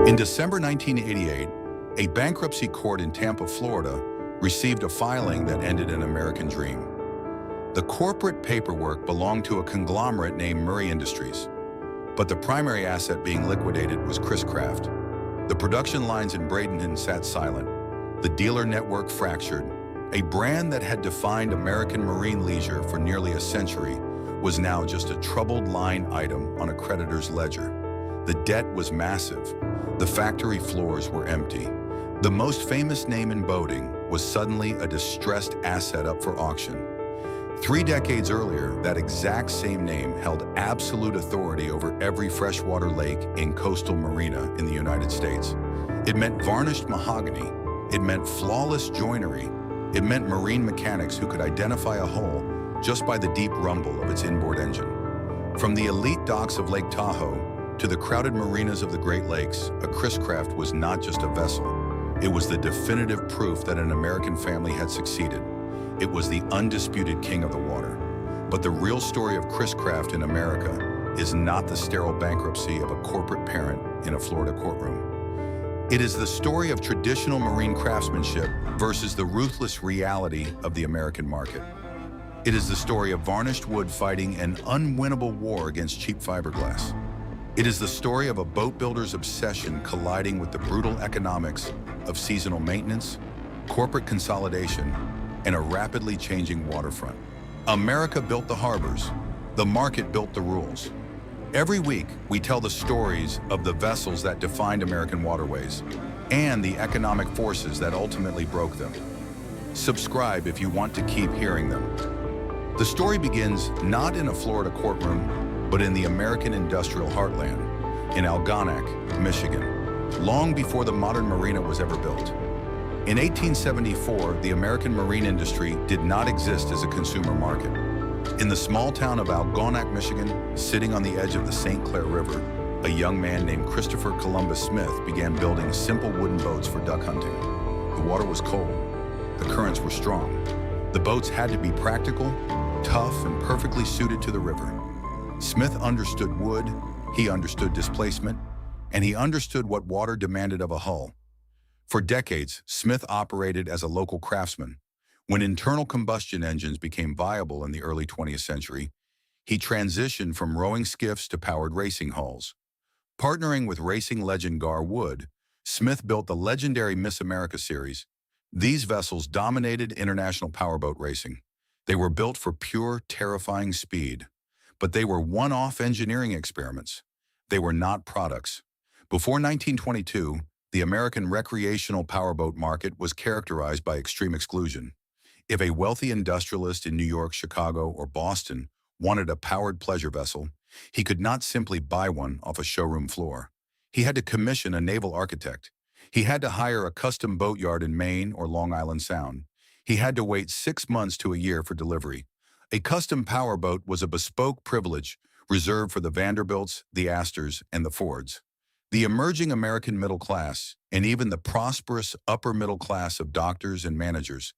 In December 1988, a bankruptcy court in Tampa, Florida, received a filing that ended an American dream. The corporate paperwork belonged to a conglomerate named Murray Industries, but the primary asset being liquidated was Chris-Craft. The production lines in Bradenton sat silent. The dealer network fractured. A brand that had defined American marine leisure for nearly a century was now just a troubled line item on a creditor's ledger. The debt was massive. The factory floors were empty. The most famous name in boating was suddenly a distressed asset up for auction. 3 decades earlier, that exact same name held absolute authority over every freshwater lake in coastal marina in the United States. It meant varnished mahogany. It meant flawless joinery. It meant marine mechanics who could identify a hull just by the deep rumble of its inboard engine. From the elite docks of Lake Tahoe to the crowded marinas of the Great Lakes, a Chris-Craft was not just a vessel. It was the definitive proof that an American family had succeeded. It was the undisputed king of the water. But the real story of Chris-Craft in America is not the sterile bankruptcy of a corporate parent in a Florida courtroom. It is the story of traditional marine craftsmanship versus the ruthless reality of the American market. It is the story of varnished wood fighting an unwinnable war against cheap fiberglass. It is the story of a boat builder's obsession colliding with the brutal economics of seasonal maintenance, corporate consolidation, and a rapidly changing waterfront. America built the harbors. The market built the rules. Every week, we tell the stories of the vessels that defined American waterways and the economic forces that ultimately broke them. Subscribe if you want to keep hearing them. The story begins not in a Florida courtroom, but in the American industrial heartland, in Algonac, Michigan, long before the modern marina was ever built. In 1874, the American marine industry did not exist as a consumer market. In the small town of Algonac, Michigan, sitting on the edge of the St. Clair River, a young man named Christopher Columbus Smith began building simple wooden boats for duck hunting. The water was cold. The currents were strong. The boats had to be practical, tough, and perfectly suited to the river. Smith understood wood, he understood displacement, and he understood what water demanded of a hull. For decades, Smith operated as a local craftsman. When internal combustion engines became viable in the early 20th century, he transitioned from rowing skiffs to powered racing hulls. Partnering with racing legend Gar Wood, Smith built the legendary Miss America series. These vessels dominated international powerboat racing. They were built for pure, terrifying speed. But they were one-off engineering experiments. They were not products. Before 1922, the American recreational powerboat market was characterized by extreme exclusion. If a wealthy industrialist in New York, Chicago, or Boston wanted a powered pleasure vessel, he could not simply buy one off a showroom floor. He had to commission a naval architect. He had to hire a custom boatyard in Maine or Long Island Sound. He had to wait 6 months to a year for delivery. A custom powerboat was a bespoke privilege reserved for the Vanderbilts, the Astors, and the Fords. The emerging American middle class, and even the prosperous upper middle class of doctors and managers,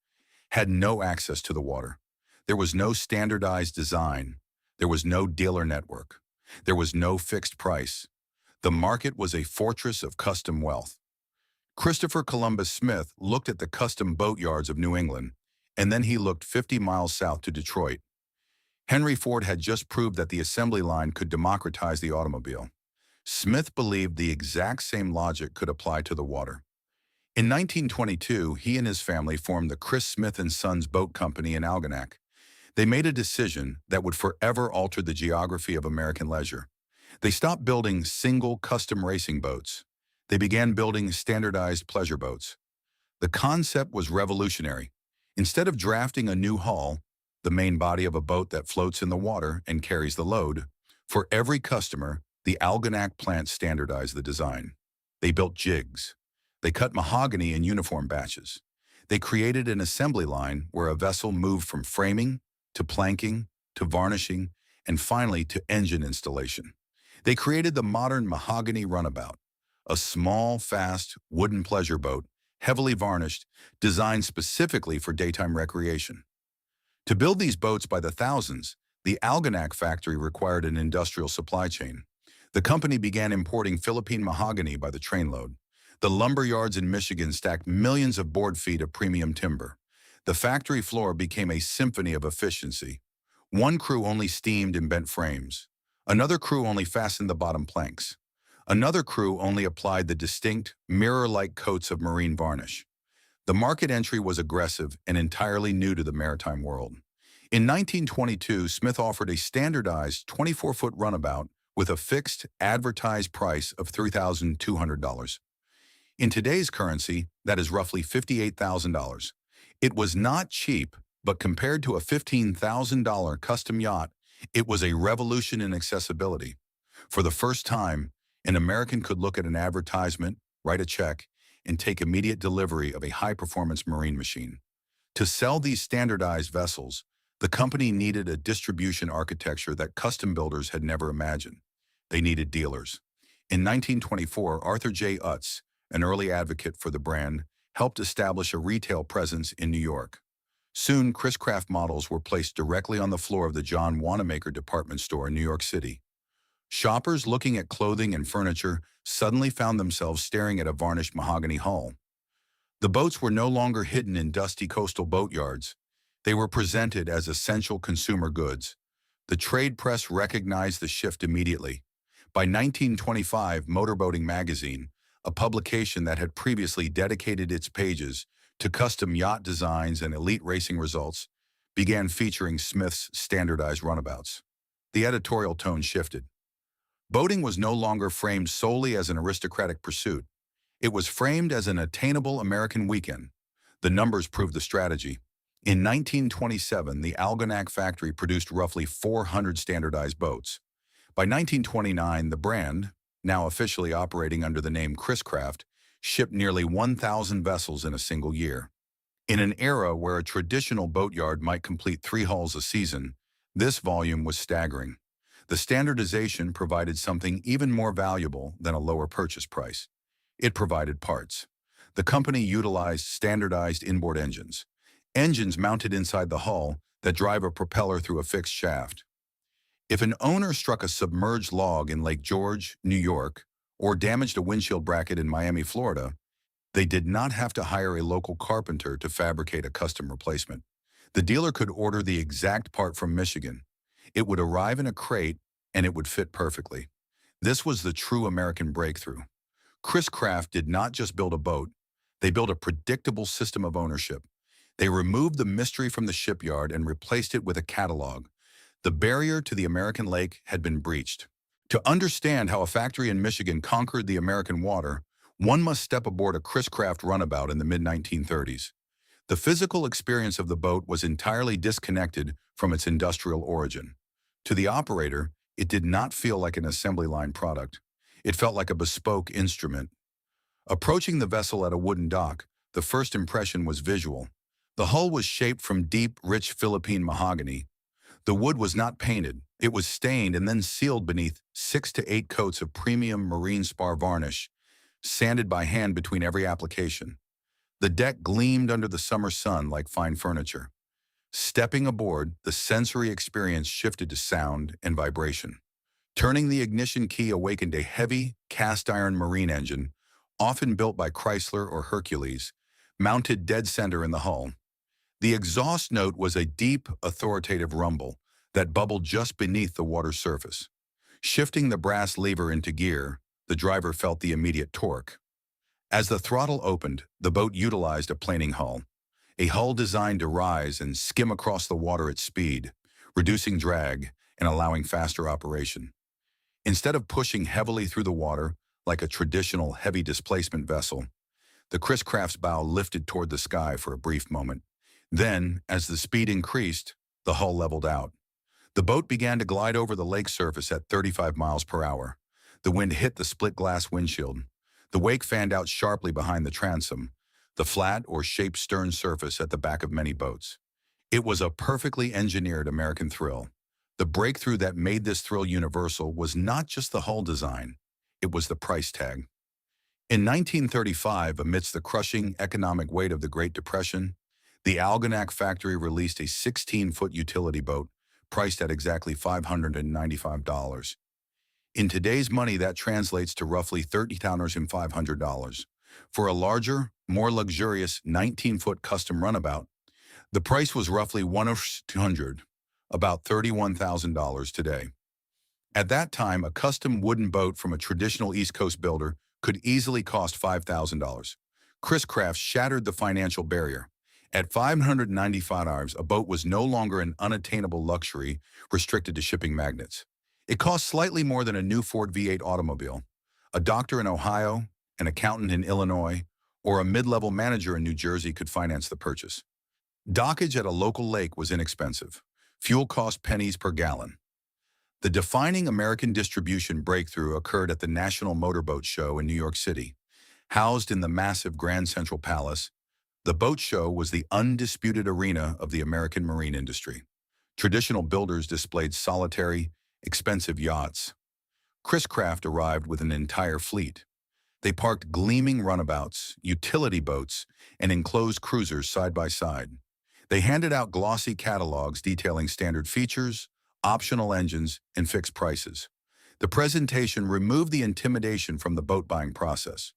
had no access to the water. There was no standardized design. There was no dealer network. There was no fixed price. The market was a fortress of custom wealth. Christopher Columbus Smith looked at the custom boatyards of New England, and then he looked 50 miles south to Detroit. Henry Ford had just proved that the assembly line could democratize the automobile. Smith believed the exact same logic could apply to the water. In 1922, he and his family formed the Chris Smith & Sons Boat Company in Algonac. They made a decision that would forever alter the geography of American leisure. They stopped building single custom racing boats. They began building standardized pleasure boats. The concept was revolutionary. Instead of drafting a new hull, the main body of a boat that floats in the water and carries the load, for every customer, the Algonac plant standardized the design. They built jigs. They cut mahogany in uniform batches. They created an assembly line where a vessel moved from framing to planking to varnishing and finally to engine installation. They created the modern mahogany runabout, a small, fast, wooden pleasure boat, heavily varnished, designed specifically for daytime recreation. To build these boats by the thousands, the Algonac factory required an industrial supply chain. The company began importing Philippine mahogany by the trainload. The lumber yards in Michigan stacked millions of board feet of premium timber. The factory floor became a symphony of efficiency. One crew only steamed and bent frames. Another crew only fastened the bottom planks. Another crew only applied the distinct, mirror-like coats of marine varnish. The market entry was aggressive and entirely new to the maritime world. In 1922, Smith offered a standardized 24-foot runabout with a fixed, advertised price of $3,200. In today's currency, that is roughly $58,000. It was not cheap, but compared to a $15,000 custom yacht, it was a revolution in accessibility. For the first time, an American could look at an advertisement, write a check, and take immediate delivery of a high-performance marine machine. To sell these standardized vessels, the company needed a distribution architecture that custom builders had never imagined. They needed dealers. In 1924, Arthur J. Utz, an early advocate for the brand, helped establish a retail presence in New York. Soon, Chris Craft models were placed directly on the floor of the John Wanamaker department store in New York City. Shoppers looking at clothing and furniture suddenly found themselves staring at a varnished mahogany hull. The boats were no longer hidden in dusty coastal boatyards. They were presented as essential consumer goods. The trade press recognized the shift immediately. By 1925, Motorboating magazine, a publication that had previously dedicated its pages to custom yacht designs and elite racing results, began featuring Smith's standardized runabouts. The editorial tone shifted. Boating was no longer framed solely as an aristocratic pursuit. It was framed as an attainable American weekend. The numbers proved the strategy. In 1927, the Algonac factory produced roughly 400 standardized boats. By 1929, the brand, now officially operating under the name Chris Craft, shipped nearly 1,000 vessels in a single year. In an era where a traditional boatyard might complete 3 hulls a season, this volume was staggering. The standardization provided something even more valuable than a lower purchase price. It provided parts. The company utilized standardized inboard engines. Engines mounted inside the hull that drive a propeller through a fixed shaft. If an owner struck a submerged log in Lake George, New York, or damaged a windshield bracket in Miami, Florida, they did not have to hire a local carpenter to fabricate a custom replacement. The dealer could order the exact part from Michigan. It would arrive in a crate, and it would fit perfectly. This was the true American breakthrough. Chris Craft did not just build a boat, they built a predictable system of ownership. They removed the mystery from the shipyard and replaced it with a catalog. The barrier to the American lake had been breached. To understand how a factory in Michigan conquered the American water, one must step aboard a Chris Craft runabout in the mid-1930s. The physical experience of the boat was entirely disconnected from its industrial origin. To the operator, it did not feel like an assembly line product. It felt like a bespoke instrument. Approaching the vessel at a wooden dock, the first impression was visual. The hull was shaped from deep, rich Philippine mahogany. The wood was not painted. It was stained and then sealed beneath 6 to 8 coats of premium marine spar varnish, sanded by hand between every application. The deck gleamed under the summer sun like fine furniture. Stepping aboard, the sensory experience shifted to sound and vibration. Turning the ignition key awakened a heavy, cast-iron marine engine, often built by Chrysler or Hercules, mounted dead center in the hull. The exhaust note was a deep, authoritative rumble that bubbled just beneath the water's surface. Shifting the brass lever into gear, the driver felt the immediate torque. As the throttle opened, the boat utilized a planing hull, a hull designed to rise and skim across the water at speed, reducing drag and allowing faster operation. Instead of pushing heavily through the water like a traditional heavy displacement vessel, the Chris Craft's bow lifted toward the sky for a brief moment. Then, as the speed increased, the hull leveled out. The boat began to glide over the lake surface at 35 miles per hour. The wind hit the split-glass windshield. The wake fanned out sharply behind the transom, the flat or shaped stern surface at the back of many boats. It was a perfectly engineered American thrill. The breakthrough that made this thrill universal was not just the hull design, it was the price tag. In 1935, amidst the crushing economic weight of the Great Depression, the Algonac factory released a 16-foot utility boat priced at exactly $595. In today's money, that translates to roughly $30,500. For a larger, more luxurious 19-foot custom runabout, the price was roughly 100, about $31,000 today. At that time, a custom wooden boat from a traditional East Coast builder could easily cost $5,000. Chris-Craft shattered the financial barrier. At $595, a boat was no longer an unattainable luxury restricted to shipping magnates. It cost slightly more than a new Ford V8 automobile. A doctor in Ohio, an accountant in Illinois, or a mid-level manager in New Jersey could finance the purchase. Dockage at a local lake was inexpensive. Fuel cost pennies per gallon. The defining American distribution breakthrough occurred at the National Motorboat Show in New York City. Housed in the massive Grand Central Palace, the boat show was the undisputed arena of the American marine industry. Traditional builders displayed solitary, expensive yachts. Chris-Craft arrived with an entire fleet. They parked gleaming runabouts, utility boats, and enclosed cruisers side by side. They handed out glossy catalogs detailing standard features, optional engines, and fixed prices. The presentation removed the intimidation from the boat buying process.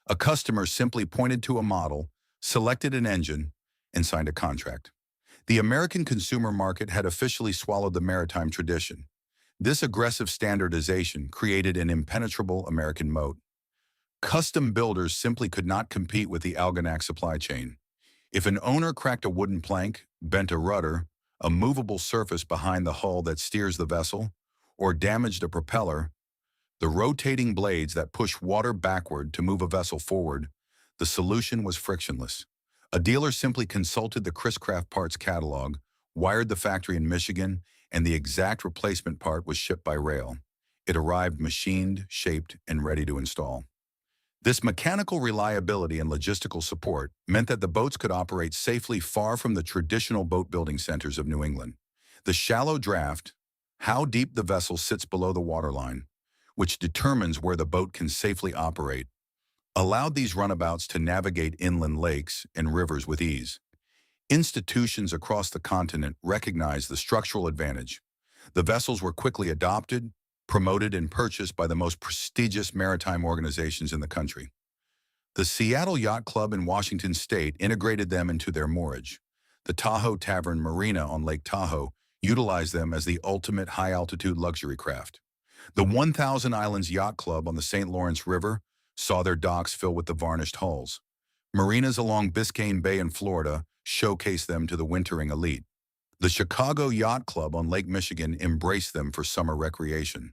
A customer simply pointed to a model, selected an engine, and signed a contract. The American consumer market had officially swallowed the maritime tradition. This aggressive standardization created an impenetrable American moat. Custom builders simply could not compete with the Arrogance supply chain. If an owner cracked a wooden plank, bent a rudder, a movable surface behind the hull that steers the vessel, or damaged a propeller, the rotating blades that push water backward to move a vessel forward, the solution was frictionless. A dealer simply consulted the Chris-Craft parts catalog, wired the factory in Michigan, and the exact replacement part was shipped by rail. It arrived machined, shaped, and ready to install. This mechanical reliability and logistical support meant that the boats could operate safely far from the traditional boat-building centers of New England. The shallow draft, how deep the vessel sits below the waterline, which determines where the boat can safely operate, allowed these runabouts to navigate inland lakes and rivers with ease. Institutions across the continent recognized the structural advantage. The vessels were quickly adopted, promoted, and purchased by the most prestigious maritime organizations in the country. The Seattle Yacht Club in Washington State integrated them into their moorage. The Tahoe Tavern Marina on Lake Tahoe utilized them as the ultimate high-altitude luxury craft. The 1,000 Islands Yacht Club on the St. Lawrence River saw their docks fill with the varnished hulls. Marinas along Biscayne Bay in Florida showcased them to the wintering elite. The Chicago Yacht Club on Lake Michigan embraced them for summer recreation.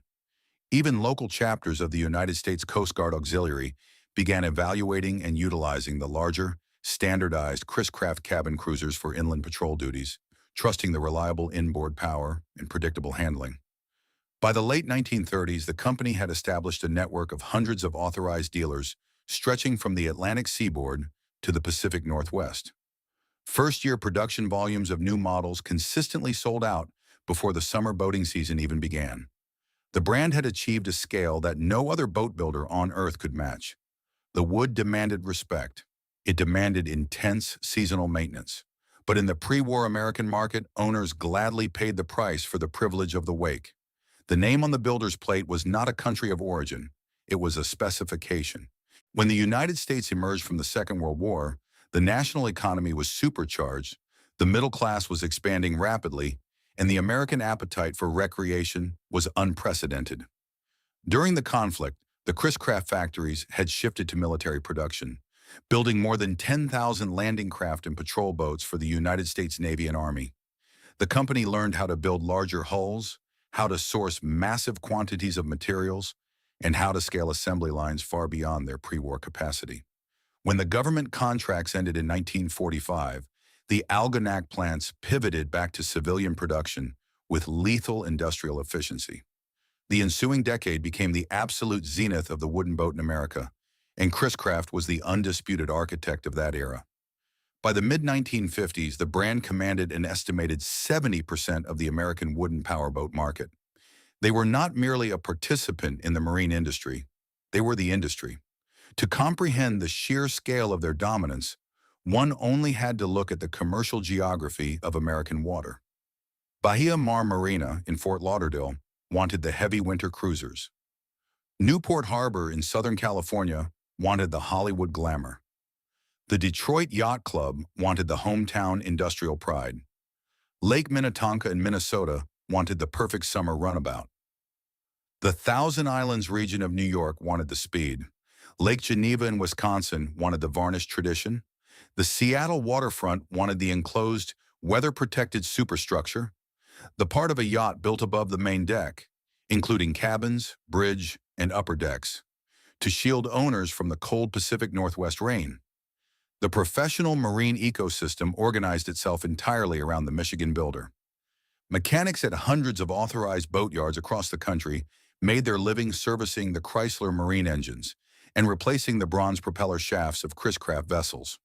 Even local chapters of the United States Coast Guard Auxiliary began evaluating and utilizing the larger, standardized Chris-Craft cabin cruisers for inland patrol duties, trusting the reliable inboard power and predictable handling. By the late 1930s, the company had established a network of hundreds of authorized dealers stretching from the Atlantic seaboard to the Pacific Northwest. First-year production volumes of new models consistently sold out before the summer boating season even began. The brand had achieved a scale that no other boat builder on Earth could match. The wood demanded respect. It demanded intense seasonal maintenance. But in the pre-war American market, owners gladly paid the price for the privilege of the wake. The name on the builder's plate was not a country of origin. It was a specification. When the United States emerged from the Second World War, the national economy was supercharged, the middle class was expanding rapidly, and the American appetite for recreation was unprecedented. During the conflict, the Chris-Craft factories had shifted to military production, building more than 10,000 landing craft and patrol boats for the United States Navy and Army. The company learned how to build larger hulls, how to source massive quantities of materials, and how to scale assembly lines far beyond their pre-war capacity. When the government contracts ended in 1945, the Algonac plants pivoted back to civilian production with lethal industrial efficiency. The ensuing decade became the absolute zenith of the wooden boat in America, and Chris-Craft was the undisputed architect of that era. By the mid-1950s, the brand commanded an estimated 70% of the American wooden powerboat market. They were not merely a participant in the marine industry, they were the industry. To comprehend the sheer scale of their dominance, one only had to look at the commercial geography of American water. Bahia Mar Marina in Fort Lauderdale wanted the heavy winter cruisers. Newport Harbor in Southern California wanted the Hollywood glamour. The Detroit Yacht Club wanted the hometown industrial pride. Lake Minnetonka in Minnesota wanted the perfect summer runabout. The Thousand Islands region of New York wanted the speed. Lake Geneva in Wisconsin wanted the varnished tradition. The Seattle waterfront wanted the enclosed, weather-protected superstructure, the part of a yacht built above the main deck, including cabins, bridge, and upper decks, to shield owners from the cold Pacific Northwest rain. The professional marine ecosystem organized itself entirely around the Michigan builder. Mechanics at hundreds of authorized boatyards across the country made their living servicing the Chrysler marine engines and replacing the bronze propeller shafts of Chris-Craft vessels.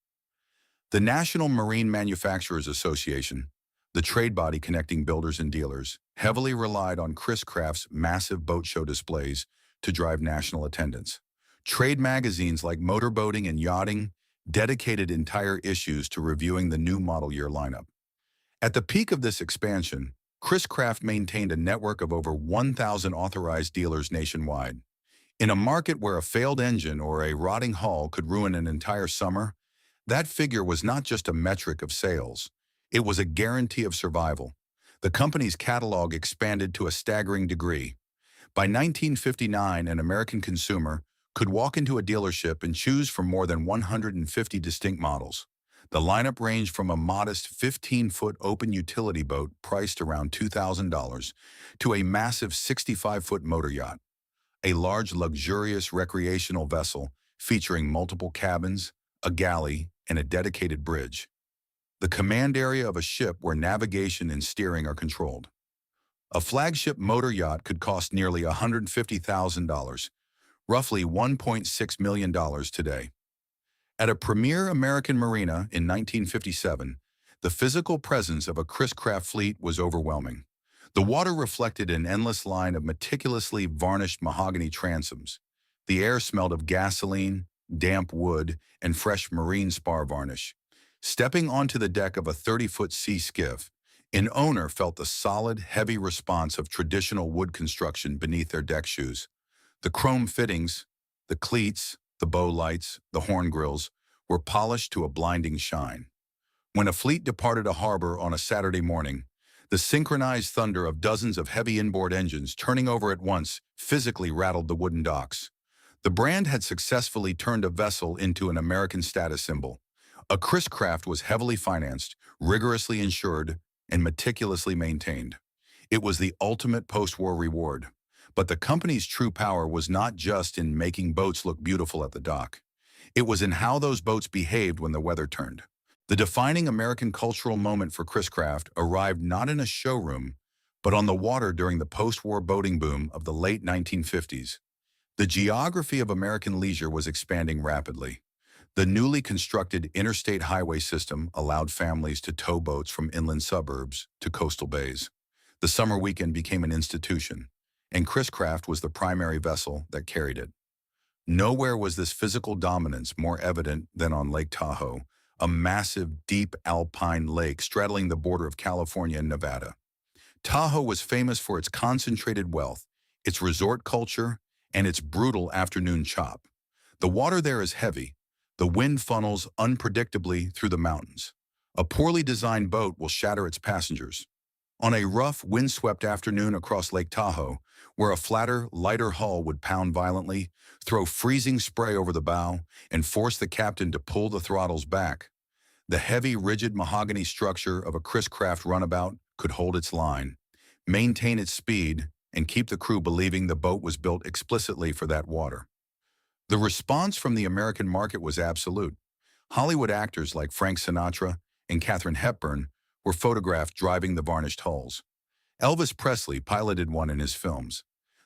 The National Marine Manufacturers Association, the trade body connecting builders and dealers, heavily relied on Chris-Craft's massive boat show displays to drive national attendance. Trade magazines like Motorboating and Yachting dedicated entire issues to reviewing the new model year lineup. At the peak of this expansion, Chris-Craft maintained a network of over 1,000 authorized dealers nationwide. In a market where a failed engine or a rotting hull could ruin an entire summer, that figure was not just a metric of sales. It was a guarantee of survival. The company's catalog expanded to a staggering degree. By 1959, an American consumer could walk into a dealership and choose from more than 150 distinct models. The lineup ranged from a modest 15-foot open utility boat priced around $2,000 to a massive 65-foot motor yacht, a large luxurious recreational vessel featuring multiple cabins, a galley, and a dedicated bridge. The command area of a ship where navigation and steering are controlled. A flagship motor yacht could cost nearly $150,000, roughly $1.6 million today. At a premier American marina in 1957, the physical presence of a Chris-Craft fleet was overwhelming. The water reflected an endless line of meticulously varnished mahogany transoms. The air smelled of gasoline, damp wood, and fresh marine spar varnish. Stepping onto the deck of a 30-foot sea skiff, an owner felt the solid, heavy response of traditional wood construction beneath their deck shoes. The chrome fittings, the cleats, the bow lights, the horn grills were polished to a blinding shine. When a fleet departed a harbor on a Saturday morning, the synchronized thunder of dozens of heavy inboard engines turning over at once physically rattled the wooden docks. The brand had successfully turned a vessel into an American status symbol. A Chris-Craft was heavily financed, rigorously insured, and meticulously maintained. It was the ultimate post-war reward. But the company's true power was not just in making boats look beautiful at the dock. It was in how those boats behaved when the weather turned. The defining American cultural moment for Chris-Craft arrived not in a showroom, but on the water during the post-war boating boom of the late 1950s. The geography of American leisure was expanding rapidly. The newly constructed interstate highway system allowed families to tow boats from inland suburbs to coastal bays. The summer weekend became an institution, and Chris-Craft was the primary vessel that carried it. Nowhere was this physical dominance more evident than on Lake Tahoe, a massive, deep alpine lake straddling the border of California and Nevada. Tahoe was famous for its concentrated wealth, its resort culture, and its brutal afternoon chop. The water there is heavy. The wind funnels unpredictably through the mountains. A poorly designed boat will shatter its passengers. On a rough, windswept afternoon across Lake Tahoe, where a flatter, lighter hull would pound violently, throw freezing spray over the bow, and force the captain to pull the throttles back, the heavy, rigid mahogany structure of a Chris-Craft runabout could hold its line, maintain its speed, and keep the crew believing the boat was built explicitly for that water. The response from the American market was absolute. Hollywood actors like Frank Sinatra and Katharine Hepburn were photographed driving the varnished hulls. Elvis Presley piloted one in his films.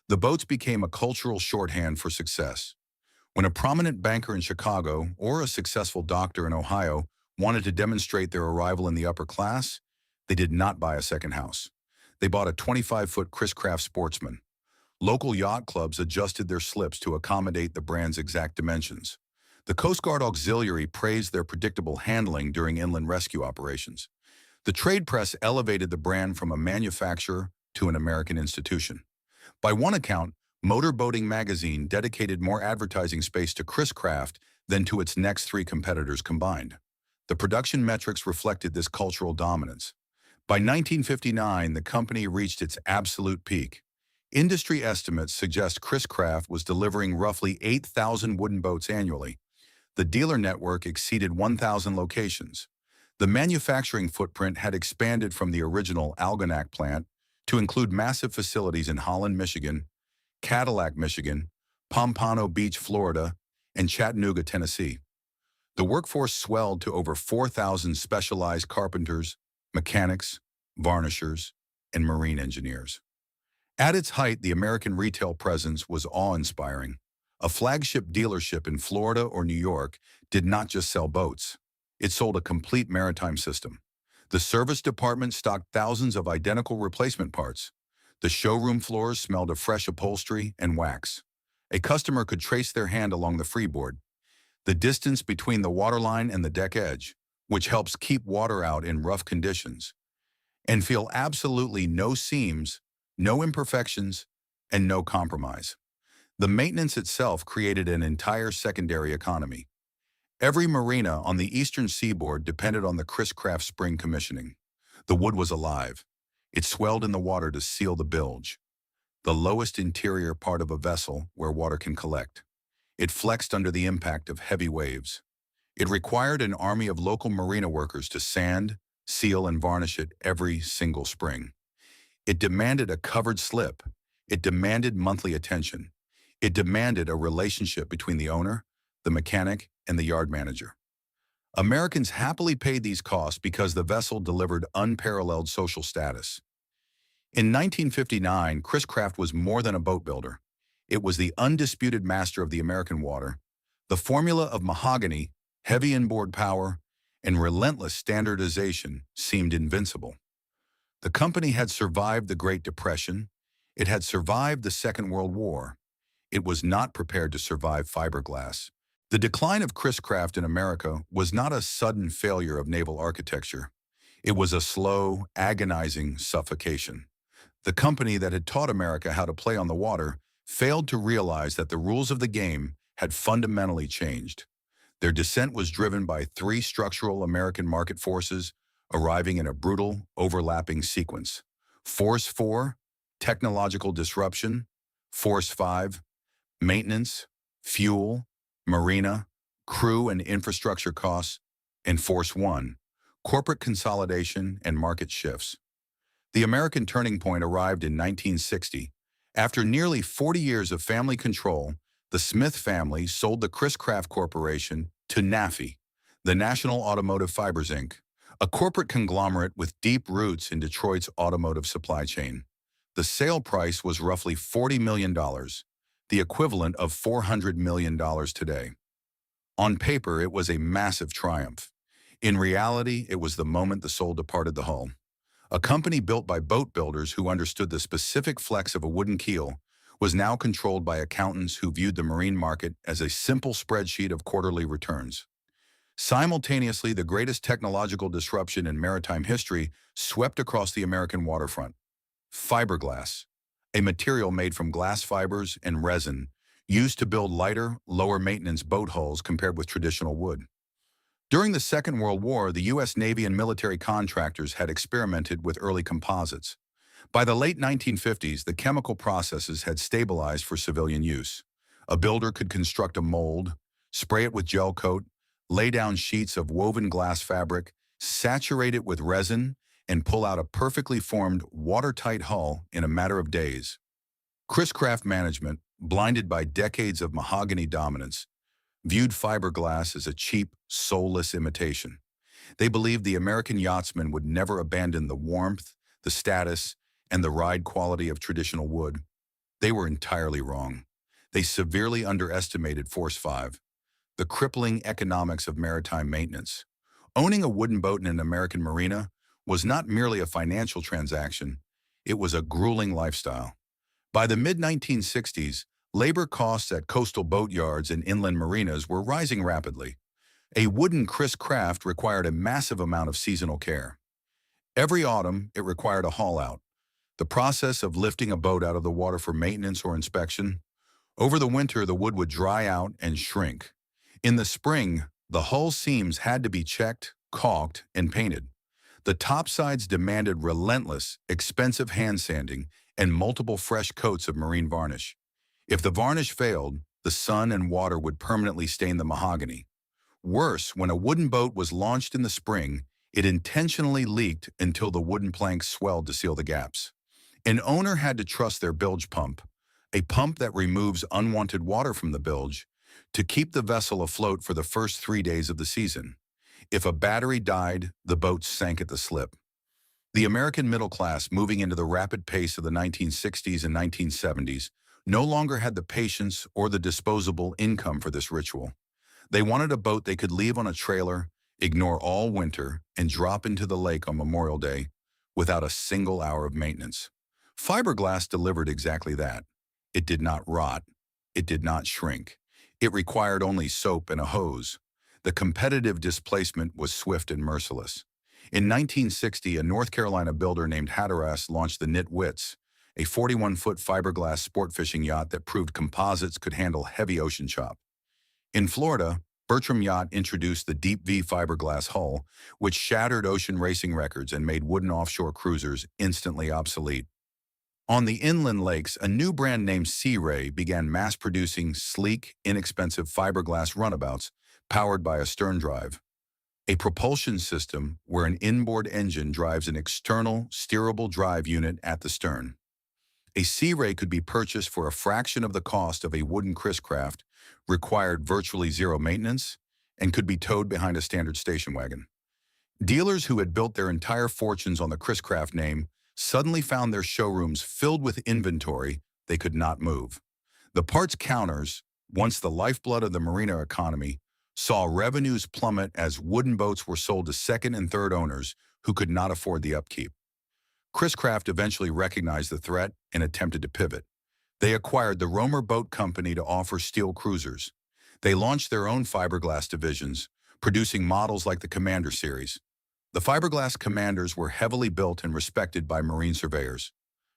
The boats became a cultural shorthand for success. When a prominent banker in Chicago or a successful doctor in Ohio wanted to demonstrate their arrival in the upper class, they did not buy a second house. They bought a 25-foot Chris-Craft Sportsman. Local yacht clubs adjusted their slips to accommodate the brand's exact dimensions. The Coast Guard Auxiliary praised their predictable handling during inland rescue operations. The trade press elevated the brand from a manufacturer to an American institution. By one account, Motor Boating magazine dedicated more advertising space to Chris Craft than to its next three competitors combined. The production metrics reflected this cultural dominance. By 1959, the company reached its absolute peak. Industry estimates suggest Chris Craft was delivering roughly 8,000 wooden boats annually. The dealer network exceeded 1,000 locations. The manufacturing footprint had expanded from the original Algonac plant to include massive facilities in Holland, Michigan, Cadillac, Michigan, Pompano Beach, Florida, and Chattanooga, Tennessee. The workforce swelled to over 4,000 specialized carpenters, mechanics, varnishers, and marine engineers. At its height, the American retail presence was awe-inspiring. A flagship dealership in Florida or New York did not just sell boats. It sold a complete maritime system. The service department stocked thousands of identical replacement parts. The showroom floors smelled of fresh upholstery and wax. A customer could trace their hand along the freeboard, the distance between the waterline and the deck edge, which helps keep water out in rough conditions, and feel absolutely no seams, no imperfections, and no compromise. The maintenance itself created an entire secondary economy. Every marina on the eastern seaboard depended on the Chris Craft spring commissioning. The wood was alive. It swelled in the water to seal the bilge, the lowest interior part of a vessel where water can collect. It flexed under the impact of heavy waves. It required an army of local marina workers to sand, seal, and varnish it every single spring. It demanded a covered slip. It demanded monthly attention. It demanded a relationship between the owner, the mechanic, and the yard manager. Americans happily paid these costs because the vessel delivered unparalleled social status. In 1959, Chris Craft was more than a boat builder. It was the undisputed master of the American water. The formula of mahogany, heavy inboard power, and relentless standardization seemed invincible. The company had survived the Great Depression. It had survived the Second World War. It was not prepared to survive fiberglass. The decline of Chris Craft in America was not a sudden failure of naval architecture. It was a slow, agonizing suffocation. The company that had taught America how to play on the water failed to realize that the rules of the game had fundamentally changed. Their descent was driven by three structural American market forces arriving in a brutal, overlapping sequence. Force 4, technological disruption. Force 5, maintenance, fuel, marina, crew and infrastructure costs. And Force 1, corporate consolidation and market shifts. The American turning point arrived in 1960. After nearly 40 years of family control, the Smith family sold the Chris Craft Corporation to NAFI, the National Automotive Fibers, Inc., a corporate conglomerate with deep roots in Detroit's automotive supply chain. The sale price was roughly $40 million, the equivalent of $400 million today. On paper, it was a massive triumph. In reality, it was the moment the soul departed the hull. A company built by boat builders who understood the specific flex of a wooden keel was now controlled by accountants who viewed the marine market as a simple spreadsheet of quarterly returns. Simultaneously, the greatest technological disruption in maritime history swept across the American waterfront. Fiberglass, a material made from glass fibers and resin, used to build lighter, lower-maintenance boat hulls compared with traditional wood. During the Second World War, the U.S. Navy and military contractors had experimented with early composites. By the late 1950s, the chemical processes had stabilized for civilian use. A builder could construct a mold, spray it with gel coat, lay down sheets of woven glass fabric, saturate it with resin, and pull out a perfectly formed, watertight hull in a matter of days. Chris Craft management, blinded by decades of mahogany dominance, viewed fiberglass as a cheap, soulless imitation. They believed the American yachtsman would never abandon the warmth, the status, and the ride quality of traditional wood. They were entirely wrong. They severely underestimated Force 5, the crippling economics of maritime maintenance. Owning a wooden boat in an American marina was not merely a financial transaction, it was a grueling lifestyle. By the mid-1960s, labor costs at coastal boat yards and inland marinas were rising rapidly. A wooden Chris Craft required a massive amount of seasonal care. Every autumn, it required a haul-out. The process of lifting a boat out of the water for maintenance or inspection. Over the winter, the wood would dry out and shrink. In the spring, the hull seams had to be checked, caulked, and painted. The topsides demanded relentless, expensive hand sanding and multiple fresh coats of marine varnish. If the varnish failed, the sun and water would permanently stain the mahogany. Worse, when a wooden boat was launched in the spring, it intentionally leaked until the wooden planks swelled to seal the gaps. An owner had to trust their bilge pump, a pump that removes unwanted water from the bilge, to keep the vessel afloat for the first 3 days of the season. If a battery died, the boat sank at the slip. The American middle class, moving into the rapid pace of the 1960s and 1970s, no longer had the patience or the disposable income for this ritual. They wanted a boat they could leave on a trailer, ignore all winter, and drop into the lake on Memorial Day without a single hour of maintenance. Fiberglass delivered exactly that. It did not rot. It did not shrink. It required only soap and a hose. The competitive displacement was swift and merciless. In 1960, a North Carolina builder named Arrogance launched the Nitwits, a 41-foot fiberglass sport fishing yacht that proved composites could handle heavy ocean chop. In Florida, Bertram Yacht introduced the Deep V fiberglass hull, which shattered ocean racing records and made wooden offshore cruisers instantly obsolete. On the inland lakes, a new brand named Sea Ray began mass-producing sleek, inexpensive fiberglass runabouts powered by a stern drive, a propulsion system where an inboard engine drives an external, steerable drive unit at the stern. A Sea Ray could be purchased for a fraction of the cost of a wooden Chris-Craft, required virtually zero maintenance, and could be towed behind a standard station wagon. Dealers who had built their entire fortunes on the Chris-Craft name suddenly found their showrooms filled with inventory they could not move. The parts counters, once the lifeblood of the marina economy, saw revenues plummet as wooden boats were sold to second and third owners who could not afford the upkeep. Chris-Craft eventually recognized the threat and attempted to pivot. They acquired the Romer Boat Company to offer steel cruisers. They launched their own fiberglass divisions, producing models like the Commander series. The fiberglass Commanders were heavily built and respected by marine surveyors.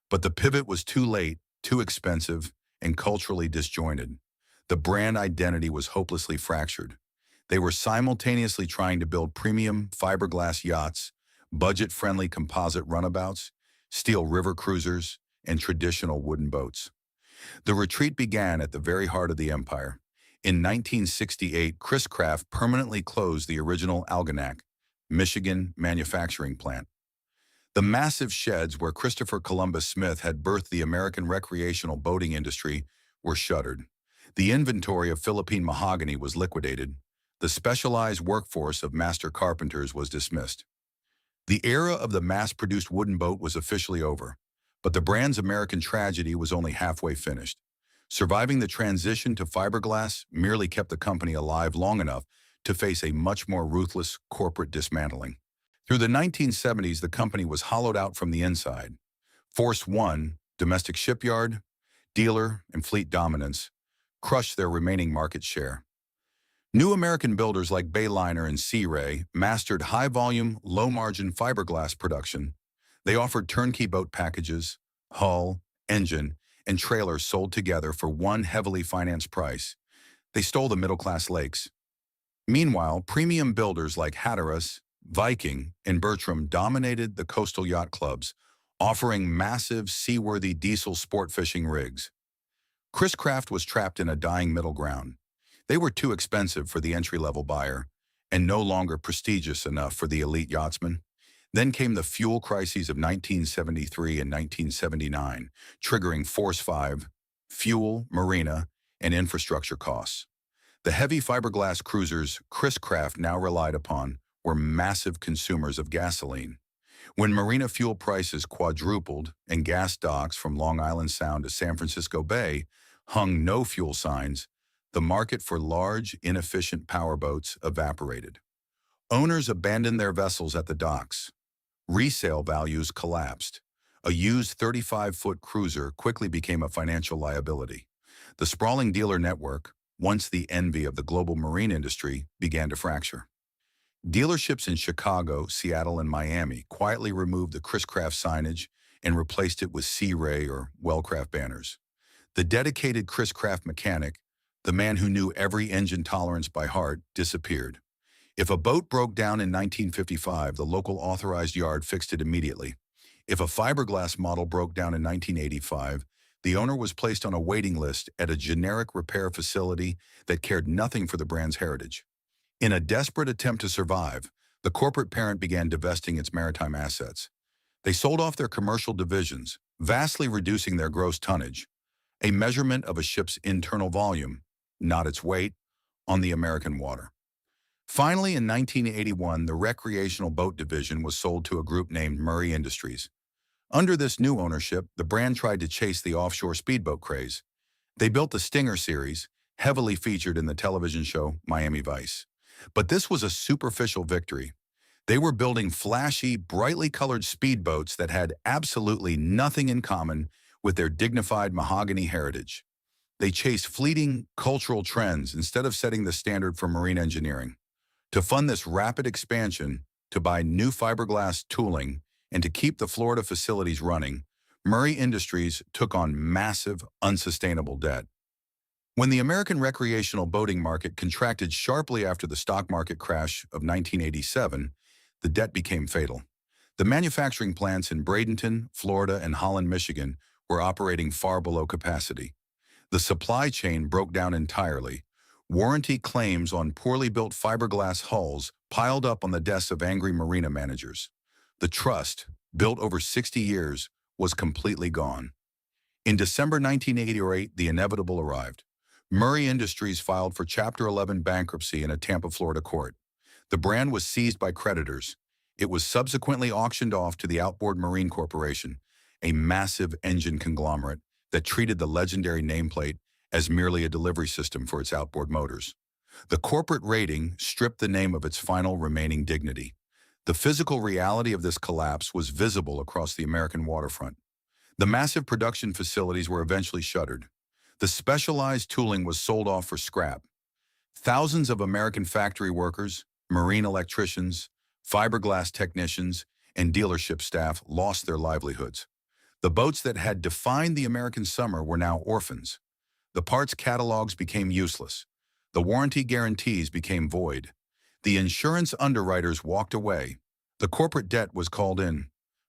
But the pivot was too late, too expensive, and culturally disjointed. The brand identity was hopelessly fractured. They were simultaneously trying to build premium fiberglass yachts, budget-friendly composite runabouts, steel river cruisers, and traditional wooden boats. The retreat began at the very heart of the empire. In 1968, Chris-Craft permanently closed the original Algonac, Michigan manufacturing plant. The massive sheds where Christopher Columbus Smith had birthed the American recreational boating industry were shuttered. The inventory of Philippine mahogany was liquidated. The specialized workforce of master carpenters was dismissed. The era of the mass-produced wooden boat was officially over, but the brand's American tragedy was only halfway finished. Surviving the transition to fiberglass merely kept the company alive long enough to face a much more ruthless corporate dismantling. Through the 1970s, the company was hollowed out from the inside. Force One, domestic shipyard, dealer, and fleet dominance, crushed their remaining market share. New American builders like Bayliner and Sea Ray mastered high-volume, low-margin fiberglass production. They offered turnkey boat packages, hull, engine, and trailers sold together for one heavily financed price. They stole the middle-class lakes. Meanwhile, premium builders like Hatteras, Viking, and Bertram dominated the coastal yacht clubs, offering massive, seaworthy diesel sport fishing rigs. Chris-Craft was trapped in a dying middle ground. They were too expensive for the entry-level buyer and no longer prestigious enough for the elite yachtsman. Then came the fuel crises of 1973 and 1979, triggering Force 5, fuel, marina, and infrastructure costs. The heavy fiberglass cruisers Chris-Craft now relied upon were massive consumers of gasoline. When marina fuel prices quadrupled and gas docks from Long Island Sound to San Francisco Bay hung no fuel signs, the market for large, inefficient powerboats evaporated. Owners abandoned their vessels at the docks. Resale values collapsed. A used 35-foot cruiser quickly became a financial liability. The sprawling dealer network, once the envy of the global marine industry, began to fracture. Dealerships in Chicago, Seattle, and Miami quietly removed the Chris-Craft signage and replaced it with Sea Ray or Wellcraft banners. The dedicated Chris Craft mechanic, the man who knew every engine tolerance by heart, disappeared. If a boat broke down in 1955, the local authorized yard fixed it immediately. If a fiberglass model broke down in 1985, the owner was placed on a waiting list at a generic repair facility that cared nothing for the brand's heritage. In a desperate attempt to survive, the corporate parent began divesting its maritime assets. They sold off their commercial divisions, vastly reducing their gross tonnage, a measurement of a ship's internal volume, not its weight, on the American water. Finally, in 1981, the recreational boat division was sold to a group named Murray Industries. Under this new ownership, the brand tried to chase the offshore speedboat craze. They built the Stinger series, heavily featured in the television show Miami Vice. But this was a superficial victory. They were building flashy, brightly colored speedboats that had absolutely nothing in common with their dignified mahogany heritage. They chased fleeting cultural trends instead of setting the standard for marine engineering. To fund this rapid expansion, to buy new fiberglass tooling, and to keep the Florida facilities running, Murray Industries took on massive, unsustainable debt. When the American recreational boating market contracted sharply after the stock market crash of 1987, the debt became fatal. The manufacturing plants in Bradenton, Florida, and Holland, Michigan were operating far below capacity. The supply chain broke down entirely. Warranty claims on poorly built fiberglass hulls piled up on the desks of angry marina managers. The trust, built over 60 years, was completely gone. In December 1988, the inevitable arrived. Murray Industries filed for Chapter 11 bankruptcy in a Tampa, Florida court. The brand was seized by creditors. It was subsequently auctioned off to the Outboard Marine Corporation, a massive engine conglomerate that treated the legendary nameplate as merely a delivery system for its outboard motors. The corporate rating stripped the name of its final remaining dignity. The physical reality of this collapse was visible across the American waterfront. The massive production facilities were eventually shuttered. The specialized tooling was sold off for scrap. Thousands of American factory workers, marine electricians, fiberglass technicians, and dealership staff lost their livelihoods. The boats that had defined the American summer were now orphans. The parts catalogs became useless. The warranty guarantees became void. The insurance underwriters walked away. The corporate debt was called in.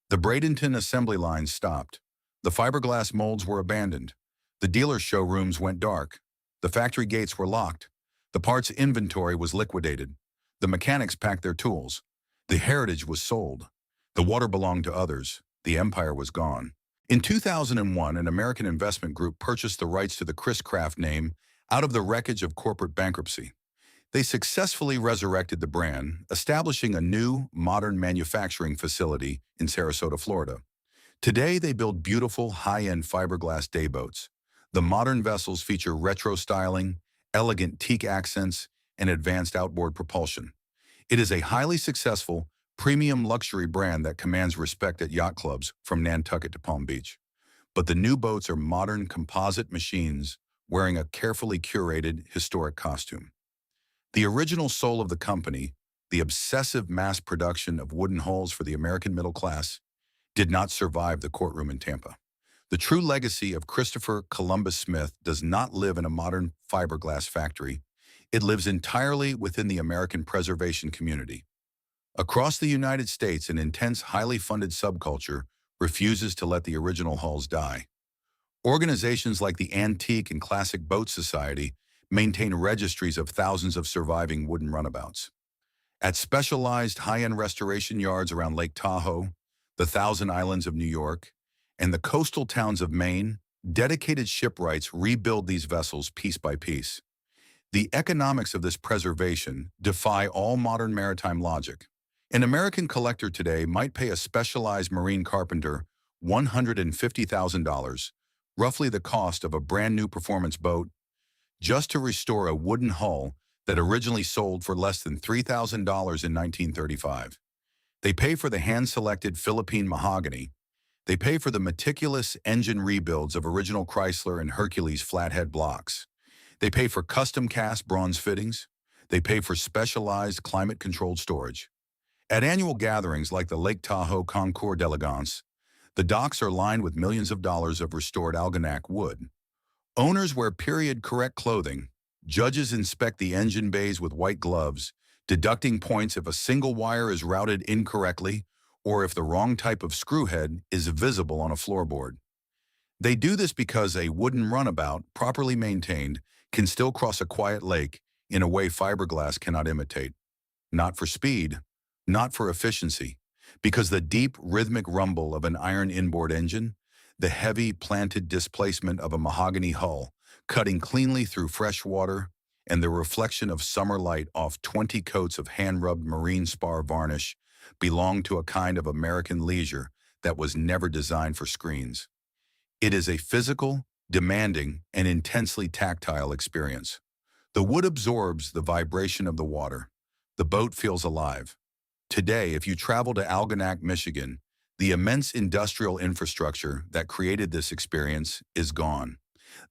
The Bradenton assembly lines stopped. The fiberglass molds were abandoned. The dealer showrooms went dark. The factory gates were locked. The parts inventory was liquidated. The mechanics packed their tools. The heritage was sold. The water belonged to others. The empire was gone. In 2001, an American investment group purchased the rights to the Chris Craft name out of the wreckage of corporate bankruptcy. They successfully resurrected the brand, establishing a new, modern manufacturing facility in Sarasota, Florida. Today, they build beautiful, high-end fiberglass dayboats. The modern vessels feature retro styling, elegant teak accents, and advanced outboard propulsion. It is a highly successful, premium luxury brand that commands respect at yacht clubs from Nantucket to Palm Beach. But the new boats are modern composite machines wearing a carefully curated, historic costume. The original soul of the company, the obsessive mass production of wooden hulls for the American middle class, did not survive the courtroom in Tampa. The true legacy of Christopher Columbus Smith does not live in a modern fiberglass factory. It lives entirely within the American preservation community. Across the United States, an intense, highly funded subculture refuses to let the original hulls die. Organizations like the Antique and Classic Boat Society maintain registries of thousands of surviving wooden runabouts. At specialized high-end restoration yards around Lake Tahoe, the Thousand Islands of New York, and the coastal towns of Maine, dedicated shipwrights rebuild these vessels piece by piece. The economics of this preservation defy all modern maritime logic. An American collector today might pay a specialized marine carpenter $150,000, roughly the cost of a brand new performance boat, just to restore a wooden hull that originally sold for less than $3,000 in 1935. They pay for the hand-selected Philippine mahogany. They pay for the meticulous engine rebuilds of original Chrysler and Hercules flathead blocks. They pay for custom-cast bronze fittings. They pay for specialized climate-controlled storage. At annual gatherings like the Lake Tahoe Concours d'Elegance, The docks are lined with millions of dollars of restored algonac wood. Owners wear period-correct clothing. Judges inspect the engine bays with white gloves, deducting points if a single wire is routed incorrectly or if the wrong type of screwhead is visible on a floorboard. They do this because a wooden runabout, properly maintained, can still cross a quiet lake in a way fiberglass cannot imitate. Not for speed, not for efficiency, because the deep rhythmic rumble of an iron inboard engine, the heavy planted displacement of a mahogany hull, cutting cleanly through fresh water, and the reflection of summer light off 20 coats of hand-rubbed marine spar varnish belong to a kind of American leisure that was never designed for screens. It is a physical, demanding, and intensely tactile experience. The wood absorbs the vibration of the water. The boat feels alive. Today, if you travel to Algonac, Michigan, the immense industrial infrastructure that created this experience is gone.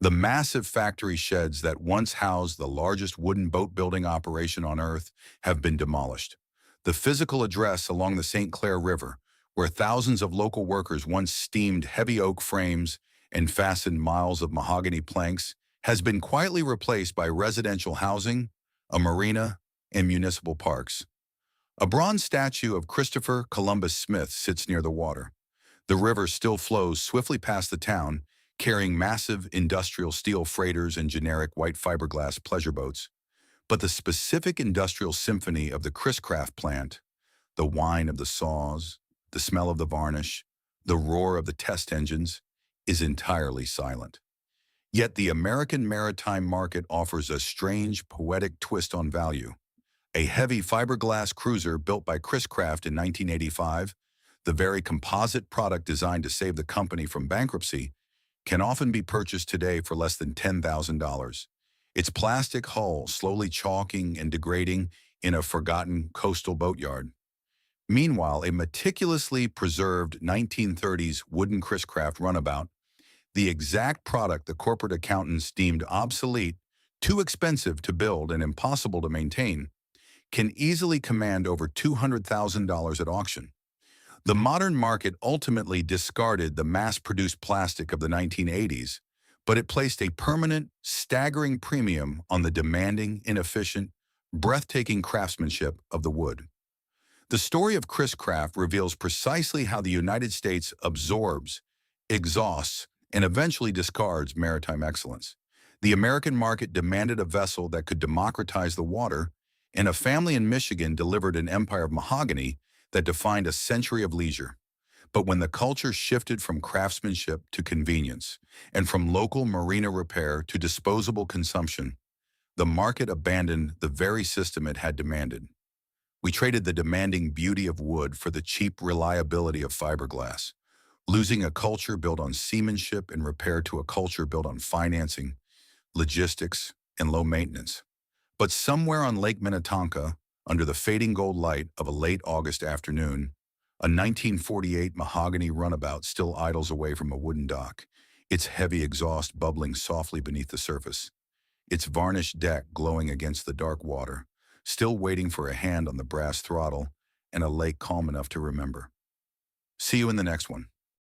The massive factory sheds that once housed the largest wooden boat building operation on Earth have been demolished. The physical address along the St. Clair River, where thousands of local workers once steamed heavy oak frames and fastened miles of mahogany planks, has been quietly replaced by residential housing, a marina, and municipal parks. A bronze statue of Christopher Columbus Smith sits near the water. The river still flows swiftly past the town, carrying massive industrial steel freighters and generic white fiberglass pleasure boats. But the specific industrial symphony of the Chris-Craft plant, the whine of the saws, the smell of the varnish, the roar of the test engines, is entirely silent. Yet the American maritime market offers a strange, poetic twist on value. A heavy fiberglass cruiser built by Chris-Craft in 1985, the very composite product designed to save the company from bankruptcy, can often be purchased today for less than $10,000. Its plastic hull slowly chalking and degrading in a forgotten coastal boatyard. Meanwhile, a meticulously preserved 1930s wooden Chris-Craft runabout, the exact product the corporate accountants deemed obsolete, too expensive to build and impossible to maintain, can easily command over $200,000 at auction. The modern market ultimately discarded the mass-produced plastic of the 1980s, but it placed a permanent, staggering premium on the demanding, inefficient, breathtaking craftsmanship of the wood. The story of Chris-Craft reveals precisely how the United States absorbs, exhausts, and eventually discards maritime excellence. The American market demanded a vessel that could democratize the water, and a family in Michigan delivered an empire of mahogany that defined a century of leisure. But when the culture shifted from craftsmanship to convenience, and from local marina repair to disposable consumption, the market abandoned the very system it had demanded. We traded the demanding beauty of wood for the cheap reliability of fiberglass, losing a culture built on seamanship and repair to a culture built on financing, logistics, and low maintenance. But somewhere on Lake Minnetonka, under the fading gold light of a late August afternoon, a 1948 mahogany runabout still idles away from a wooden dock, its heavy exhaust bubbling softly beneath the surface, its varnished deck glowing against the dark water, still waiting for a hand on the brass throttle and a lake calm enough to remember. See you in the next one.